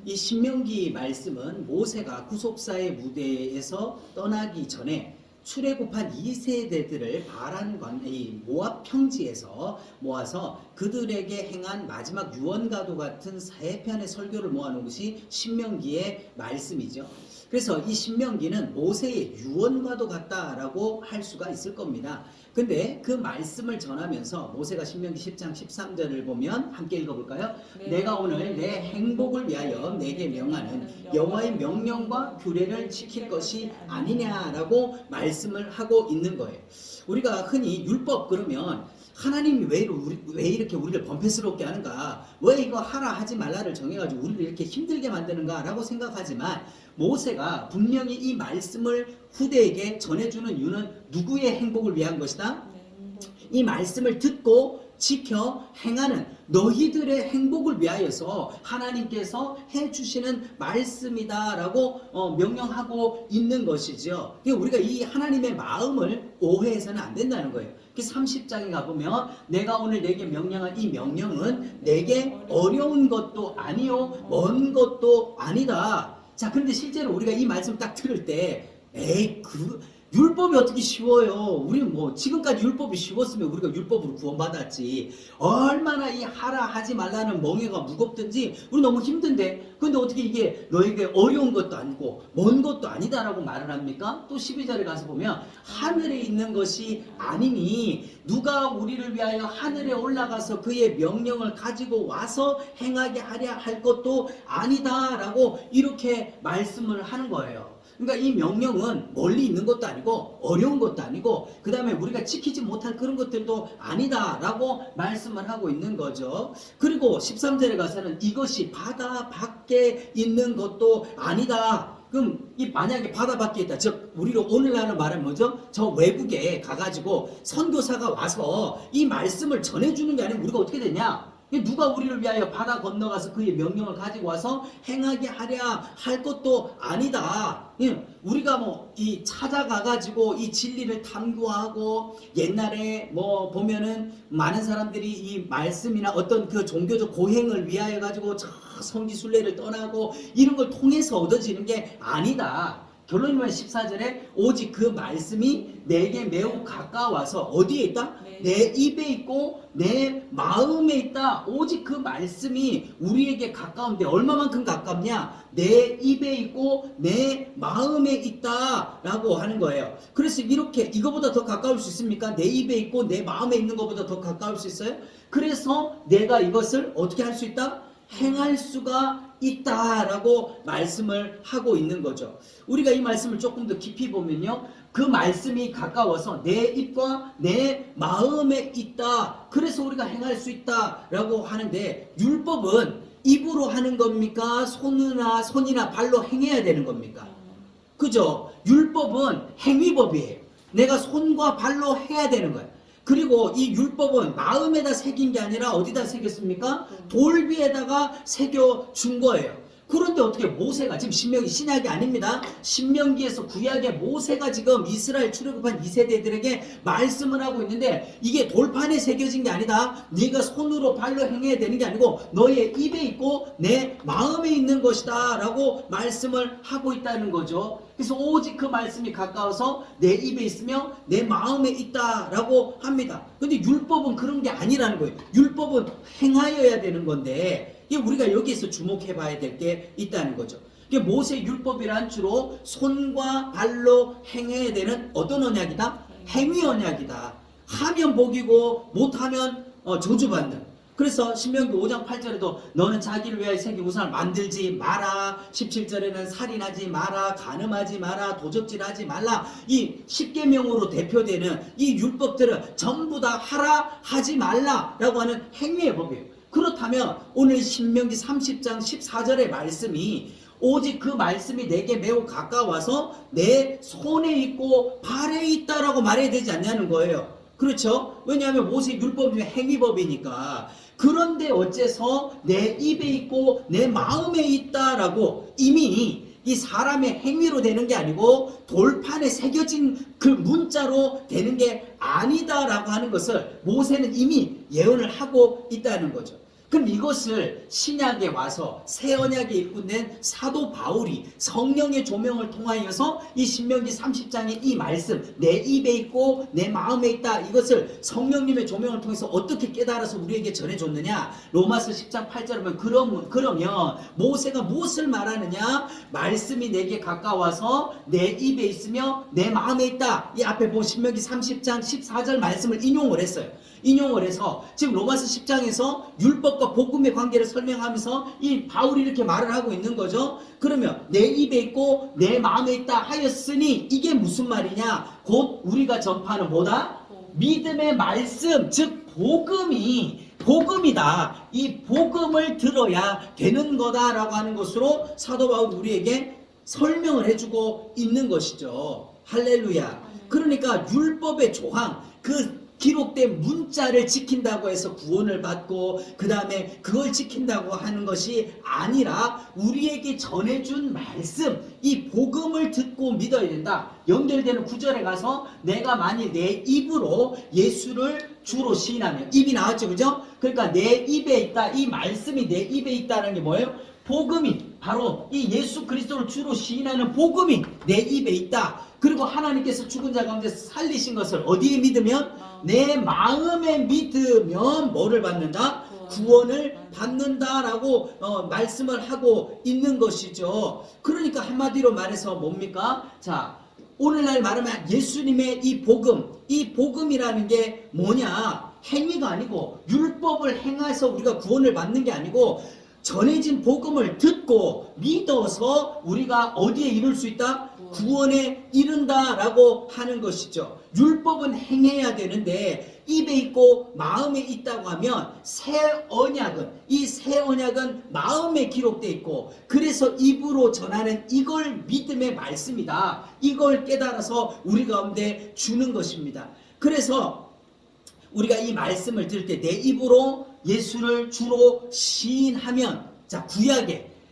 이 신명기 말씀은 모세가 구속사의 무대에서 떠나기 전에 출애굽한 2세대들을 이 모압 평지에서 모아서 그들에게 행한 마지막 유언과도 같은 세 편의 설교를 모아놓은 것이 신명기의 말씀이죠. 그래서 이 신명기는 모세의 유언과도 같다라고 할 수가 있을 겁니다. 근데 그 말씀을 전하면서 모세가 신명기 10장 13절을 보면 함께 읽어볼까요? 내가 오늘 내 행복을 위하여 내게 명하는 여호와의 명령과 규례를 지킬 것이 아니냐라고 말씀을 하고 있는 거예요. 우리가 흔히 율법 그러면 하나님이 왜 이렇게 우리를 번패스럽게 하는가? 왜 이거 하라 하지 말라를 정해가지고 우리를 이렇게 힘들게 만드는가? 라고 생각하지만 모세가 분명히 이 말씀을 후대에게 전해주는 이유는 누구의 행복을 위한 것이다? 이 말씀을 듣고 지켜 행하는 너희들의 행복을 위하여서 하나님께서 해주시는 말씀이다라고 명령하고 있는 것이죠. 우리가 이 하나님의 마음을 오해해서는 안 된다는 거예요. 30장에 가보면 내가 오늘 내게 명령한 이 명령은 내게 어려운 것도 아니요 먼 것도 아니다. 자, 그런데 실제로 우리가 이 말씀 딱 들을 때 율법이 어떻게 쉬워요? 우리 지금까지 율법이 쉬웠으면 우리가 율법으로 구원받았지. 얼마나 이 하라 하지 말라는 멍에가 무겁든지 우리 너무 힘든데, 근데 어떻게 이게 너에게 어려운 것도 아니고 먼 것도 아니다라고 말을 합니까? 또 12절에 가서 보면 하늘에 있는 것이 아니니 누가 우리를 위하여 하늘에 올라가서 그의 명령을 가지고 와서 행하게 하려 할 것도 아니다라고 이렇게 말씀을 하는 거예요. 그러니까 이 명령은 멀리 있는 것도 아니고 어려운 것도 아니고 그 다음에 우리가 지키지 못할 그런 것들도 아니다라고 말씀을 하고 있는 거죠. 그리고 13절에 가서는 이것이 바다 밖에 있는 것도 아니다. 그럼 만약에 바다 밖에 있다. 즉 우리로 오늘날은 말은 뭐죠? 저 외국에 가가지고 선교사가 와서 이 말씀을 전해주는 게 아니고 우리가 어떻게 되냐? 누가 우리를 위하여 바다 건너가서 그의 명령을 가지고 와서 행하게 하랴 할 것도 아니다. 우리가 찾아가가지고 이 진리를 탐구하고 옛날에 보면은 많은 사람들이 이 말씀이나 어떤 그 종교적 고행을 위하여 가지고 저 성지순례를 떠나고 이런 걸 통해서 얻어지는 게 아니다. 결론이 뭐냐? 14절에 오직 그 말씀이 내게 매우 가까워서 어디에 있다? 내 입에 있고 내 마음에 있다. 오직 그 말씀이 우리에게 가까운데 얼마만큼 가깝냐? 내 입에 있고 내 마음에 있다 라고 하는 거예요. 그래서 이거보다 더 가까울 수 있습니까? 내 입에 있고 내 마음에 있는 것보다 더 가까울 수 있어요? 그래서 내가 이것을 어떻게 할 수 있다? 행할 수가 있다라고 말씀을 하고 있는 거죠. 우리가 이 말씀을 조금 더 깊이 보면요, 그 말씀이 가까워서 내 입과 내 마음에 있다. 그래서 우리가 행할 수 있다라고 하는데, 율법은 입으로 하는 겁니까? 손이나 발로 행해야 되는 겁니까? 그죠? 율법은 행위법이에요. 내가 손과 발로 해야 되는 거예요. 그리고 이 율법은 마음에다 새긴 게 아니라 어디다 새겼습니까? 돌비에다가 새겨준 거예요. 그런데 어떻게 모세가 지금 신명기 신약이 아닙니다. 신명기에서 구약의 모세가 지금 이스라엘 출애굽한 2세대들에게 말씀을 하고 있는데, 이게 돌판에 새겨진 게 아니다. 네가 손으로 발로 행해야 되는 게 아니고 너의 입에 있고 내 마음에 있는 것이다 라고 말씀을 하고 있다는 거죠. 그래서 오직 그 말씀이 가까워서 내 입에 있으며 내 마음에 있다라고 합니다. 근데 율법은 그런 게 아니라는 거예요. 율법은 행하여야 되는 건데, 우리가 여기에서 주목해 봐야 될 게 있다는 거죠. 모세 율법이란 주로 손과 발로 행해야 되는 어떤 언약이다? 행위 언약이다. 하면 복이고 못하면 저주받는. 그래서 신명기 5장 8절에도 너는 자기를 위하여 새긴 우상을 만들지 마라. 17절에는 살인하지 마라, 간음하지 마라, 도적질하지 말라. 이 10계명으로 대표되는 이 율법들은 전부 다 하라, 하지 말라라고 하는 행위의 법이에요. 그렇다면 오늘 신명기 30장 14절의 말씀이 오직 그 말씀이 내게 매우 가까워서 내 손에 있고 발에 있다라고 말해야 되지 않냐는 거예요. 그렇죠? 왜냐하면 모세 율법이 행위법이니까. 그런데 어째서 내 입에 있고 내 마음에 있다라고 이미 이 사람의 행위로 되는 게 아니고 돌판에 새겨진 그 문자로 되는 게 아니다라고 하는 것을 모세는 이미 예언을 하고 있다는 거죠. 그럼 이것을 신약에 와서 새 언약에 입군된 사도 바울이 성령의 조명을 통하여서 이 신명기 30장의 이 말씀, 내 입에 있고 내 마음에 있다, 이것을 성령님의 조명을 통해서 어떻게 깨달아서 우리에게 전해줬느냐? 로마서 10장 8절에 보면 그러면 모세가 무엇을 말하느냐? 말씀이 내게 가까워서 내 입에 있으며 내 마음에 있다. 이 앞에 보면 신명기 30장 14절 말씀을 인용을 했어요. 인용을 해서 지금 로마서 10장에서 율법과 복음의 관계를 설명하면서 이 바울이 이렇게 말을 하고 있는 거죠. 그러면 내 입에 있고 내 마음에 있다 하였으니 이게 무슨 말이냐? 곧 우리가 전파하는 뭐다? 믿음의 말씀, 즉 복음이다. 이 복음을 들어야 되는 거다라고 하는 것으로 사도 바울이 우리에게 설명을 해주고 있는 것이죠. 할렐루야. 그러니까 율법의 조항, 그 기록된 문자를 지킨다고 해서 구원을 받고 그 다음에 그걸 지킨다고 하는 것이 아니라 우리에게 전해준 말씀, 이 복음을 듣고 믿어야 된다. 연결되는 구절에 가서 내가 만일 내 입으로 예수를 주로 시인하면, 입이 나왔죠, 그죠? 그러니까 내 입에 있다, 이 말씀이 내 입에 있다는 게 뭐예요? 복음이, 바로 이 예수 그리스도를 주로 시인하는 복음이 내 입에 있다. 그리고 하나님께서 죽은 자 가운데서 살리신 것을 어디에 믿으면? 내 마음에 믿으면 뭐를 받는다? 구원을 받는다라고 말씀을 하고 있는 것이죠. 그러니까 한마디로 말해서 뭡니까? 자, 오늘날 말하면 예수님의 이 복음이라는 게 뭐냐? 행위가 아니고 율법을 행해서 우리가 구원을 받는 게 아니고 전해진 복음을 듣고 믿어서 우리가 어디에 이룰 수 있다? 구원에 이른다라고 하는 것이죠. 율법은 행해야 되는데 입에 있고 마음에 있다고 하면 이 새 언약은 마음에 기록되어 있고 그래서 입으로 전하는 이걸 믿음의 말씀이다. 이걸 깨달아서 우리 가운데 주는 것입니다. 그래서 우리가 이 말씀을 들을 때 내 입으로 예수를 주로 시인하면, 자,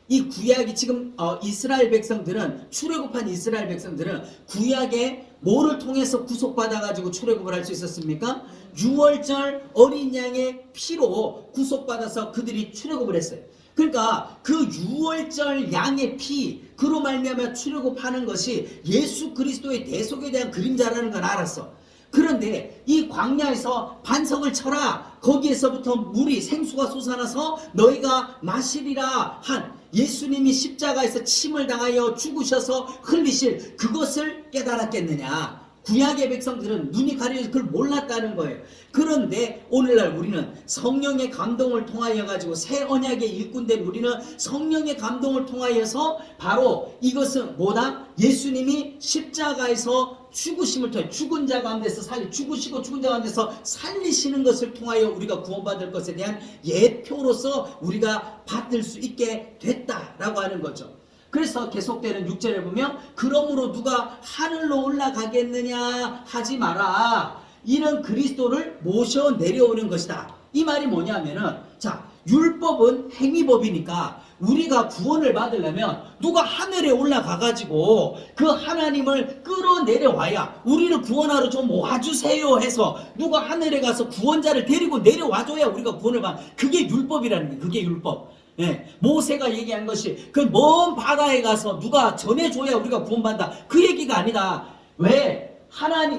이 구약이 지금 이스라엘 백성들은, 출애굽한 이스라엘 백성들은 구약에 뭐를 통해서 구속받아가지고 출애굽을 할 수 있었습니까? 유월절 어린 양의 피로 구속받아서 그들이 출애굽을 했어요. 그러니까 그 유월절 양의 피, 그로 말미암아 출애굽하는 것이 예수 그리스도의 대속에 대한 그림자라는 걸 알았어. 그런데 이 광야에서 반석을 쳐라, 거기에서부터 물이 생수가 솟아나서 너희가 마시리라 한 예수님이 십자가에서 침을 당하여 죽으셔서 흘리실 그것을 깨달았겠느냐? 구약의 백성들은 눈이 가려져서 그걸 몰랐다는 거예요. 그런데 오늘날 우리는 성령의 감동을 통하여 가지고 새 언약의 일꾼된 우리는 성령의 감동을 통하여서 바로 이것은 뭐다? 예수님이 십자가에서 죽으심을 통해 죽은 자 가운데서 죽으시고 죽은 자 가운데서 살리시는 것을 통하여 우리가 구원받을 것에 대한 예표로서 우리가 받을 수 있게 됐다라고 하는 거죠. 그래서 계속되는 6절에 보면 그러므로 누가 하늘로 올라가겠느냐 하지 마라. 이는 그리스도를 모셔 내려오는 것이다. 이 말이 뭐냐면은, 자, 율법은 행위법이니까 우리가 구원을 받으려면 누가 하늘에 올라가가지고 그 하나님을 끌어내려와야, 우리를 구원하러 좀 와주세요 해서 누가 하늘에 가서 구원자를 데리고 내려와줘야 우리가 구원을 받아. 그게 율법이라는 거예요. 그게 율법. 예, 모세가 얘기한 것이 그 먼 바다에 가서 누가 전해줘야 우리가 구원받는다, 그 얘기가 아니다. 왜?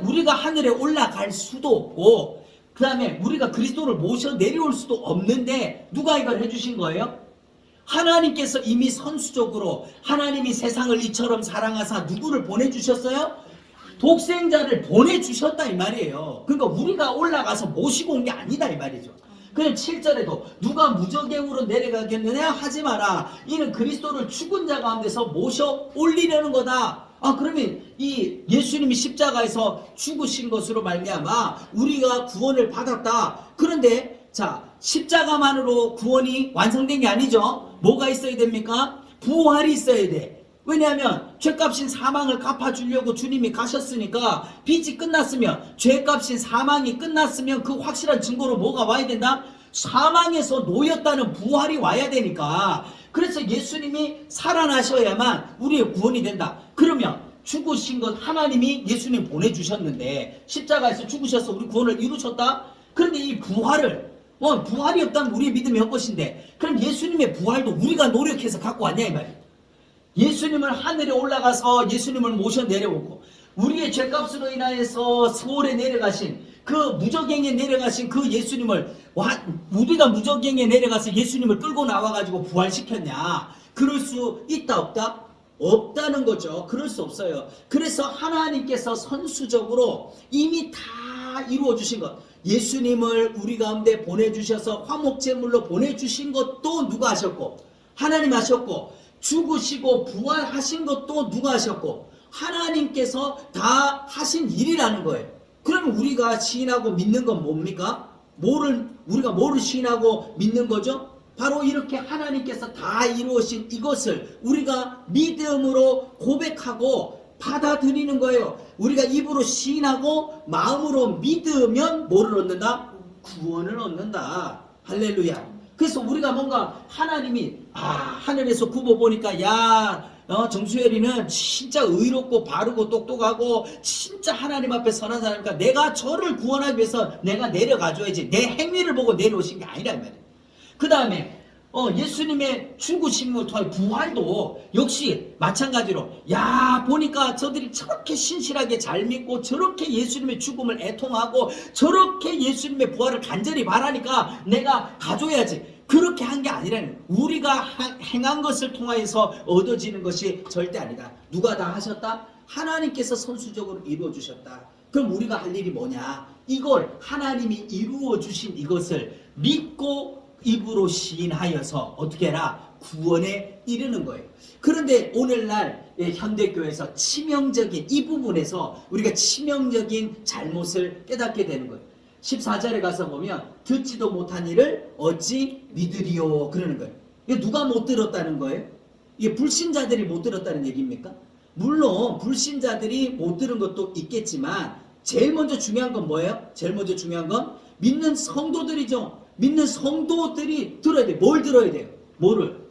우리가 하늘에 올라갈 수도 없고 그 다음에 우리가 그리스도를 모셔 내려올 수도 없는데 누가 이걸 해주신 거예요? 하나님께서 이미 선수적으로, 하나님이 세상을 이처럼 사랑하사 누구를 보내주셨어요? 독생자를 보내주셨다 이 말이에요. 그러니까 우리가 올라가서 모시고 온 게 아니다 이 말이죠. 그냥 7절에도 누가 무저갱으로 내려가겠느냐 하지 마라. 이는 그리스도를 죽은 자 가운데서 모셔 올리려는 거다. 그러면 이 예수님이 십자가에서 죽으신 것으로 말미암아 우리가 구원을 받았다. 그런데 자, 십자가만으로 구원이 완성된 게 아니죠. 뭐가 있어야 됩니까? 부활이 있어야 돼. 왜냐하면 죄값인 사망을 갚아주려고 주님이 가셨으니까, 빚이 끝났으면, 죄값인 사망이 끝났으면 그 확실한 증거로 뭐가 와야 된다? 사망에서 놓였다는 부활이 와야 되니까. 그래서 예수님이 살아나셔야만 우리의 구원이 된다. 그러면 죽으신 것 하나님이 예수님 보내주셨는데 십자가에서 죽으셔서 우리 구원을 이루셨다? 그런데 이 부활을 부활이 없다면 우리의 믿음이 헛것인데, 그럼 예수님의 부활도 우리가 노력해서 갖고 왔냐 이 말이에요. 예수님을 하늘에 올라가서 예수님을 모셔 내려오고, 우리의 죄값으로 인하여서 서울에 내려가신 그 무적행에 내려가신 그 예수님을 우리가 무적행에 내려가서 예수님을 끌고 나와가지고 부활시켰냐? 그럴 수 있다 없다? 없다는 거죠. 그럴 수 없어요. 그래서 하나님께서 선수적으로 이미 다 이루어 주신 것, 예수님을 우리 가운데 보내주셔서 화목제물로 보내주신 것도 누가 하셨고? 하나님 하셨고, 죽으시고 부활하신 것도 누가 하셨고? 하나님께서 다 하신 일이라는 거예요. 그럼 우리가 시인하고 믿는 건 뭡니까? 우리가 뭐를 시인하고 믿는 거죠? 바로 이렇게 하나님께서 다 이루으신 이것을 우리가 믿음으로 고백하고 받아들이는 거예요. 우리가 입으로 시인하고 마음으로 믿으면 뭐를 얻는다? 구원을 얻는다. 할렐루야. 그래서 우리가 뭔가 하나님이 하늘에서 굽어 보니까 정수열이는 진짜 의롭고 바르고 똑똑하고 진짜 하나님 앞에 선한 사람이니까 내가 저를 구원하기 위해서 내가 내려가줘야지, 내 행위를 보고 내려오신 게 아니란 말이에요. 그 다음에 예수님의 죽으심을 통해 부활도 역시 마찬가지로 보니까 저들이 저렇게 신실하게 잘 믿고 저렇게 예수님의 죽음을 애통하고 저렇게 예수님의 부활을 간절히 바라니까 내가 가져야지, 그렇게 한 게 아니라는 거예요. 우리가 행한 것을 통하여서 얻어지는 것이 절대 아니다. 누가 다 하셨다? 하나님께서 선수적으로 이루어 주셨다. 그럼 우리가 할 일이 뭐냐? 이걸 하나님이 이루어 주신 이것을 믿고 입으로 시인하여서 어떻게 해라? 구원에 이르는 거예요. 그런데 오늘날 현대교회에서 치명적인 이 부분에서 우리가 치명적인 잘못을 깨닫게 되는 거예요. 14절에 가서 보면 듣지도 못한 일을 어찌 믿으리요 그러는 거예요. 이게 누가 못 들었다는 거예요? 이게 불신자들이 못 들었다는 얘기입니까? 물론 불신자들이 못 들은 것도 있겠지만 제일 먼저 중요한 건 뭐예요? 제일 먼저 중요한 건 믿는 성도들이죠. 믿는 성도들이 들어야 돼요. 뭘 들어야 돼요? 뭐를?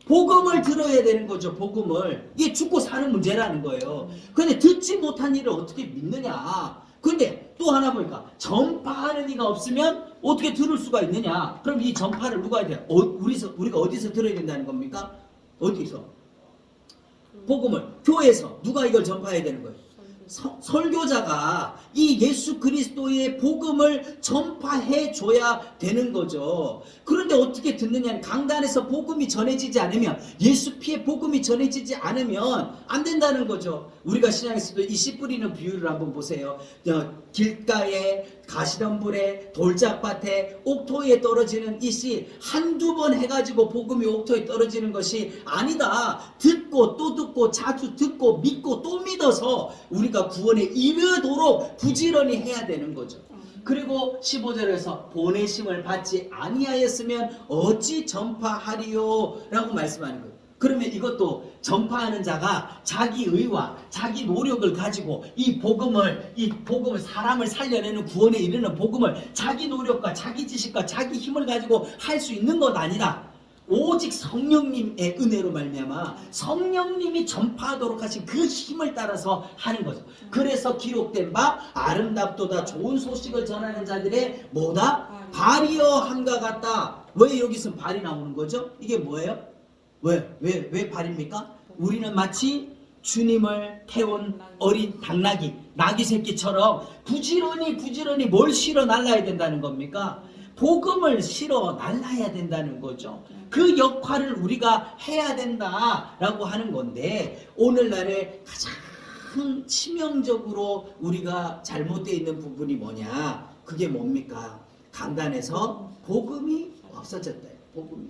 복음을 들어야 되는 거죠. 복음을. 이게 죽고 사는 문제라는 거예요. 그런데 듣지 못한 일을 어떻게 믿느냐? 근데 또 하나 보니까 전파하는 이가 없으면 어떻게 들을 수가 있느냐? 그럼 이 전파를 누가 해야 돼요? 우리가 어디서 들어야 된다는 겁니까? 어디서? 복음을 교회에서 누가 이걸 전파해야 되는 거예요? 설교자가 이 예수 그리스도의 복음을 전파해 줘야 되는 거죠. 그런데 어떻게 듣느냐는, 강단에서 복음이 전해지지 않으면, 예수 피의 복음이 전해지지 않으면 안 된다는 거죠. 우리가 신약에서도 이 씨 뿌리는 비유를 한번 보세요. 길가에, 가시덤불에, 돌짝밭에, 옥토에 떨어지는 이 씨 한두 번 해가지고 복음이 옥토에 떨어지는 것이 아니다. 듣고 또 듣고 자주 듣고 믿고 또 믿어서 우리가 구원에 이르도록 부지런히 해야 되는 거죠. 그리고 15절에서 보내심을 받지 아니하였으면 어찌 전파하리요? 라고 말씀하는 거예요. 그러면 이것도 전파하는 자가 자기 의와 자기 노력을 가지고 이 복음을 사람을 살려내는 구원에 이르는 복음을 자기 노력과 자기 지식과 자기 힘을 가지고 할 수 있는 것 아니라 오직 성령님의 은혜로 말미암아 성령님이 전파하도록 하신 그 힘을 따라서 하는 거죠. 그래서 기록된 바 아름답도다 좋은 소식을 전하는 자들의 뭐다? 발이여 함과 같다. 왜 여기서 발이 나오는 거죠? 이게 뭐예요? 왜 발입니까? 우리는 마치 주님을 태운 어린 당나귀, 나귀 새끼처럼 부지런히 뭘 실어 날라야 된다는 겁니까? 복음을 실어 날라야 된다는 거죠. 그 역할을 우리가 해야 된다라고 하는 건데, 오늘날에 가장 치명적으로 우리가 잘못되어 있는 부분이 뭐냐? 그게 뭡니까? 강단에서 복음이 없어졌다. 복음이.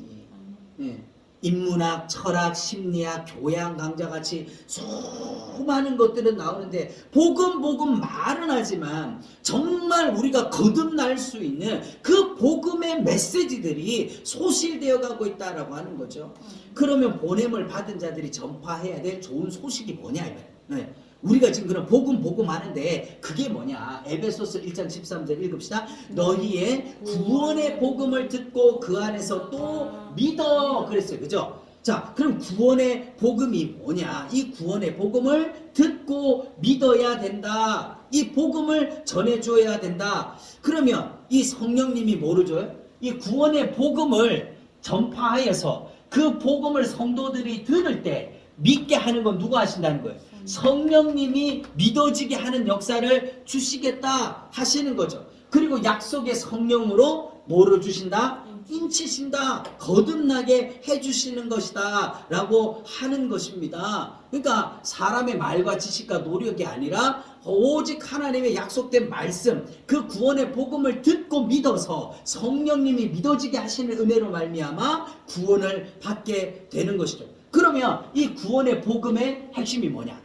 네. 인문학, 철학, 심리학, 교양 강좌같이 수많은 것들은 나오는데 복음 말은 하지만 정말 우리가 거듭날 수 있는 그 복음의 메시지들이 소실되어 가고 있다라고 하는 거죠. 그러면 보냄을 받은 자들이 전파해야 될 좋은 소식이 뭐냐 이거예요. 네. 우리가 지금 그런 복음 하는데 그게 뭐냐? 에베소서 1장 13절 읽읍시다. 너희의 구원의 복음을 듣고 그 안에서 또 믿어 그랬어요. 그죠? 자, 그럼 구원의 복음이 뭐냐? 이 구원의 복음을 듣고 믿어야 된다. 이 복음을 전해줘야 된다. 그러면 이 성령님이 뭐를 줘요? 이 구원의 복음을 전파하여서 그 복음을 성도들이 들을 때 믿게 하는 건 누가 하신다는 거예요? 성령님이 믿어지게 하는 역사를 주시겠다 하시는 거죠. 그리고 약속의 성령으로 뭐를 주신다? 인치신다. 거듭나게 해주시는 것이다 라고 하는 것입니다. 그러니까 사람의 말과 지식과 노력이 아니라 오직 하나님의 약속된 말씀, 그 구원의 복음을 듣고 믿어서 성령님이 믿어지게 하시는 은혜로 말미암아 구원을 받게 되는 것이죠. 그러면 이 구원의 복음의 핵심이 뭐냐?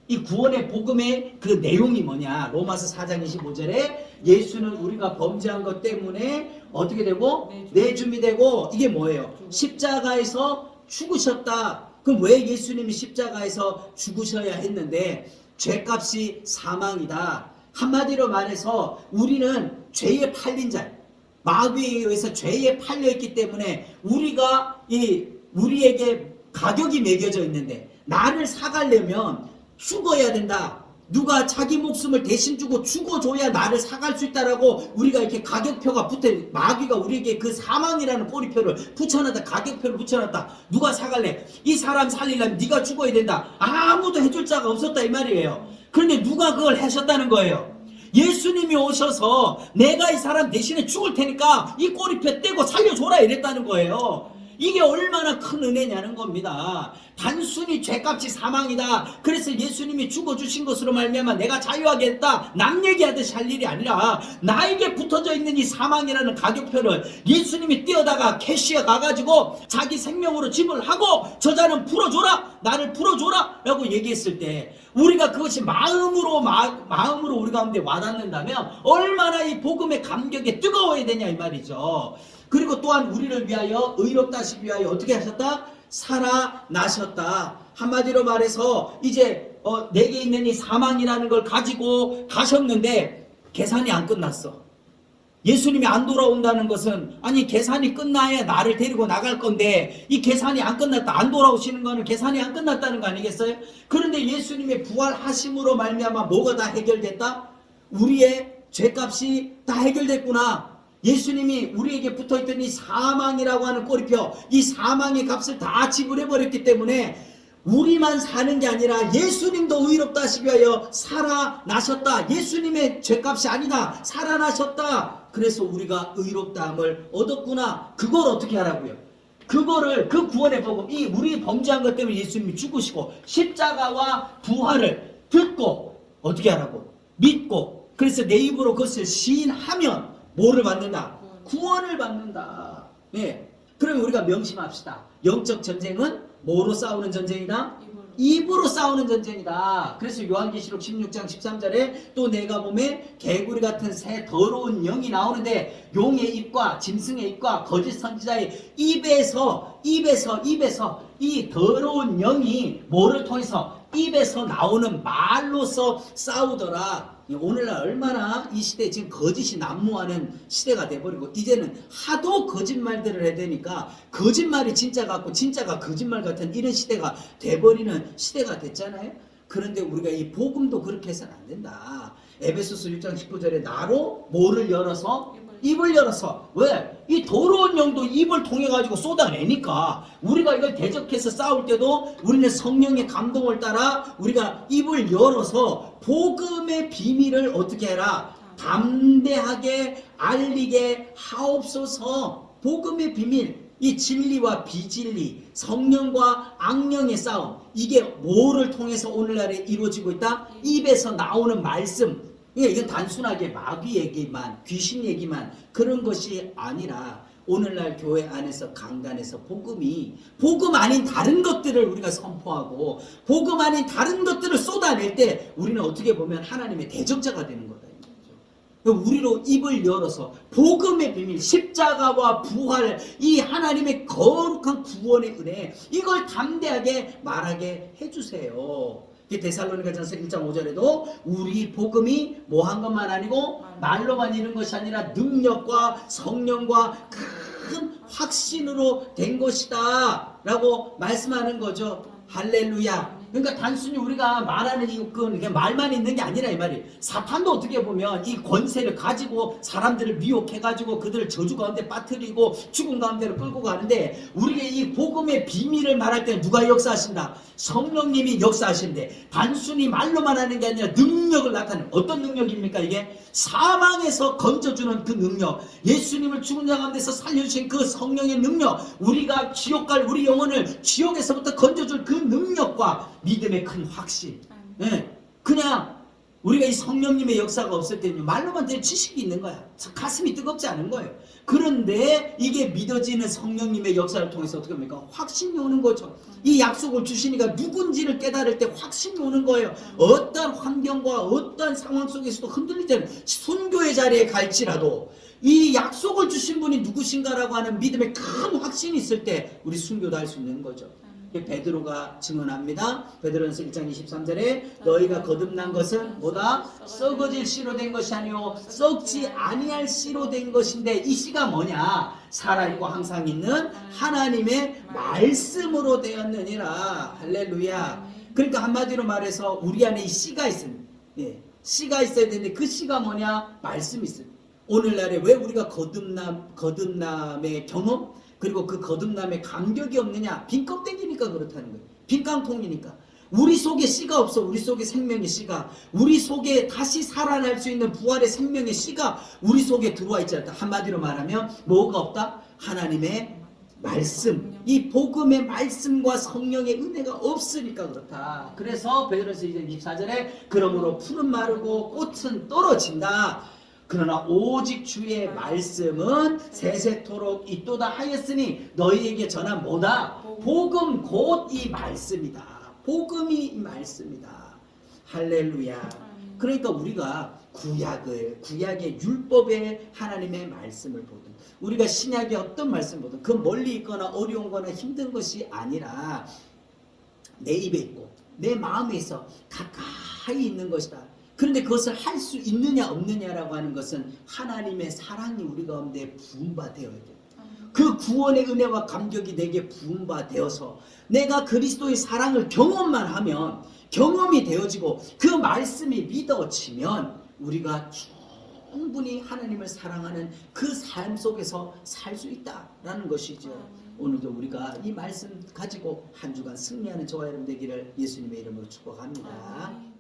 이 구원의 복음의 그 내용이 뭐냐? 로마서 4장 25절에 예수는 우리가 범죄한 것 때문에 어떻게 되고? 내줌이 되고, 이게 뭐예요? 십자가에서 죽으셨다. 그럼 왜 예수님이 십자가에서 죽으셔야 했는데 죄값이 사망이다. 한마디로 말해서 우리는 죄에 팔린 자, 마귀에 의해서 죄에 팔려있기 때문에 우리에게 가격이 매겨져 있는데 나를 사가려면 죽어야 된다. 누가 자기 목숨을 대신 주고 죽어줘야 나를 사갈 수 있다라고 우리가 이렇게 가격표가 붙어, 마귀가 우리에게 그 사망이라는 꼬리표를 붙여놨다. 가격표를 붙여놨다. 누가 사갈래? 이 사람 살리려면 네가 죽어야 된다. 아무도 해줄 자가 없었다 이 말이에요. 그런데 누가 그걸 하셨다는 거예요? 예수님이 오셔서 내가 이 사람 대신에 죽을 테니까 이 꼬리표 떼고 살려줘라 이랬다는 거예요. 이게 얼마나 큰 은혜냐는 겁니다. 단순히 죄값이 사망이다. 그래서 예수님이 죽어주신 것으로 말미암아 내가 자유하게 했다. 남 얘기하듯이 할 일이 아니라 나에게 붙어져 있는 이 사망이라는 가격표를 예수님이 띄어다가 캐시어 가가지고 자기 생명으로 지불하고 저자는 풀어줘라. 나를 풀어줘라. 라고 얘기했을 때 우리가 그것이 마음으로 우리 가운데 와닿는다면 얼마나 이 복음의 감격에 뜨거워야 되냐 이 말이죠. 그리고 또한 우리를 위하여 의롭다 하시기 위하여 어떻게 하셨다? 살아나셨다. 한마디로 말해서 이제 내게 있는 이 사망이라는 걸 가지고 가셨는데 계산이 안 끝났어. 예수님이 안 돌아온다는 것은 아니 계산이 끝나야 나를 데리고 나갈 건데 이 계산이 안 끝났다. 안 돌아오시는 거는 계산이 안 끝났다는 거 아니겠어요? 그런데 예수님의 부활하심으로 말미암아 뭐가 다 해결됐다? 우리의 죄값이 다 해결됐구나. 예수님이 우리에게 붙어있던 이 사망이라고 하는 꼬리표, 이 사망의 값을 다 지불해버렸기 때문에 우리만 사는 게 아니라 예수님도 의롭다 하시기 위하여 살아나셨다. 예수님의 죄값이 아니다. 살아나셨다. 그래서 우리가 의롭다함을 얻었구나. 그걸 어떻게 하라고요? 그거를 그 구원의 복음, 이 우리 범죄한 것 때문에 예수님이 죽으시고 십자가와 부활을 듣고 어떻게 하라고? 믿고 그래서 내 입으로 그것을 시인하면 뭐를 받는다? 구원을 받는다. 예. 그러면 우리가 명심합시다. 영적 전쟁은 뭐로 싸우는 전쟁이다? 입으로 싸우는 전쟁이다. 그래서 요한계시록 16장 13절에 또 내가 보매 개구리 같은 새 더러운 영이 나오는데 용의 입과 짐승의 입과 거짓 선지자의 입에서 이 더러운 영이 뭐를 통해서 입에서 나오는 말로서 싸우더라. 오늘날 얼마나 이 시대에 지금 거짓이 난무하는 시대가 돼버리고 이제는 하도 거짓말들을 해야 되니까 거짓말이 진짜 같고 진짜가 거짓말 같은 이런 시대가 돼버리는 시대가 됐잖아요. 그런데 우리가 이 복음도 그렇게 해서는 안 된다. 에베소서 6장 19절에 나로 뭐를 열어서? 입을 열어서. 왜? 이 더러운 영도 입을 통해 가지고 쏟아내니까 우리가 이걸 대적해서 싸울 때도 우리는 성령의 감동을 따라 우리가 입을 열어서 복음의 비밀을 어떻게 해라? 담대하게 알리게 하옵소서. 복음의 비밀, 이 진리와 비진리, 성령과 악령의 싸움, 이게 뭐를 통해서 오늘날에 이루어지고 있다? 입에서 나오는 말씀. 이건 단순하게 마귀 얘기만, 귀신 얘기만 그런 것이 아니라 오늘날 교회 안에서 강단에서 복음 아닌 다른 것들을 우리가 선포하고 복음 아닌 다른 것들을 쏟아낼 때 우리는 어떻게 보면 하나님의 대적자가 되는 거다. 우리로 입을 열어서 복음의 비밀, 십자가와 부활, 이 하나님의 거룩한 구원의 은혜, 이걸 담대하게 말하게 해주세요. 데살로니가전서 1장 5절에도 우리 복음이 뭐한 것만 아니고 말로만 이룬 것이 아니라 능력과 성령과 큰 확신으로 된 것이다 라고 말씀하는 거죠. 할렐루야. 그러니까 단순히 우리가 말하는 이건 그냥 말만 있는 게 아니라 이 말이. 사탄도 어떻게 보면 이 권세를 가지고 사람들을 미혹해가지고 그들을 저주 가운데 빠뜨리고 죽음 가운데로 끌고 가는데, 우리가 이 복음의 비밀을 말할 때 누가 역사하신다? 성령님이 역사하시는데, 단순히 말로만 하는 게 아니라 능력을 나타내는. 어떤 능력입니까? 이게 사망에서 건져주는 그 능력, 예수님을 죽은 자 가운데서 살려주신 그 성령의 능력, 우리가 지옥 갈 우리 영혼을 지옥에서부터 건져줄 그 능력과 믿음의 큰 확신. 예, 그냥 우리가 이 성령님의 역사가 없을 때는 말로만 들 지식이 있는 거야. 가슴이 뜨겁지 않은 거예요. 그런데 이게 믿어지는 성령님의 역사를 통해서 어떻게 합니까? 확신이 오는 거죠. 이 약속을 주시니까 누군지를 깨달을 때 확신이 오는 거예요. 어떤 환경과 어떤 상황 속에서도 흔들릴 때는, 순교의 자리에 갈지라도 이 약속을 주신 분이 누구신가라고 하는 믿음의 큰 확신이 있을 때 우리 순교도 할 수 있는 거죠. 베드로가 증언합니다. 베드로전서 1장 23절에 너희가 거듭난 것은 뭐다? 썩어질 씨로 된 것이 아니요 썩지 아니할 씨로 된 것인데, 이 씨가 뭐냐? 살아있고 항상 있는 하나님의 말씀으로 되었느니라. 할렐루야. 그러니까 한마디로 말해서 우리 안에 이 씨가 있습니다. 예, 씨가 있어야 되는데 그 씨가 뭐냐? 말씀이 있어요. 오늘날에 왜 우리가 거듭남의 경험, 그리고 그 거듭남의 감격이 없느냐? 빈 껍데기니까 그렇다는 거예요. 빈 깡통이니까. 우리 속에 씨가 없어. 우리 속에 생명의 씨가, 우리 속에 다시 살아날 수 있는 부활의 생명의 씨가 우리 속에 들어와 있지 않다. 한마디로 말하면 뭐가 없다? 하나님의 말씀, 이 복음의 말씀과 성령의 은혜가 없으니까 그렇다. 그래서 베드로전서 2장 24절에 그러므로 풀은 마르고 꽃은 떨어진다. 그러나 오직 주의 말씀은 세세토록 있도다 하였으니 너희에게 전한 뭐다? 복음 곧 이 말씀이다. 복음이 이 말씀이다. 할렐루야. 그러니까 우리가 구약의 율법의 하나님의 말씀을 보든, 우리가 신약의 어떤 말씀을 보든, 그 멀리 있거나 어려운 거나 힘든 것이 아니라 내 입에 있고 내 마음에 있어 가까이 있는 것이다. 그런데 그것을 할 수 있느냐 없느냐라고 하는 것은 하나님의 사랑이 우리 가운데 부음바 되어야 돼요. 그 구원의 은혜와 감격이 내게 부음바 되어서 내가 그리스도의 사랑을 경험만 하면, 경험이 되어지고 그 말씀이 믿어지면 우리가 충분히 하나님을 사랑하는 그 삶 속에서 살 수 있다라는 것이죠. 오늘도 우리가 이 말씀 가지고 한 주간 승리하는 저와 여러분 되기를 예수님의 이름으로 축복합니다.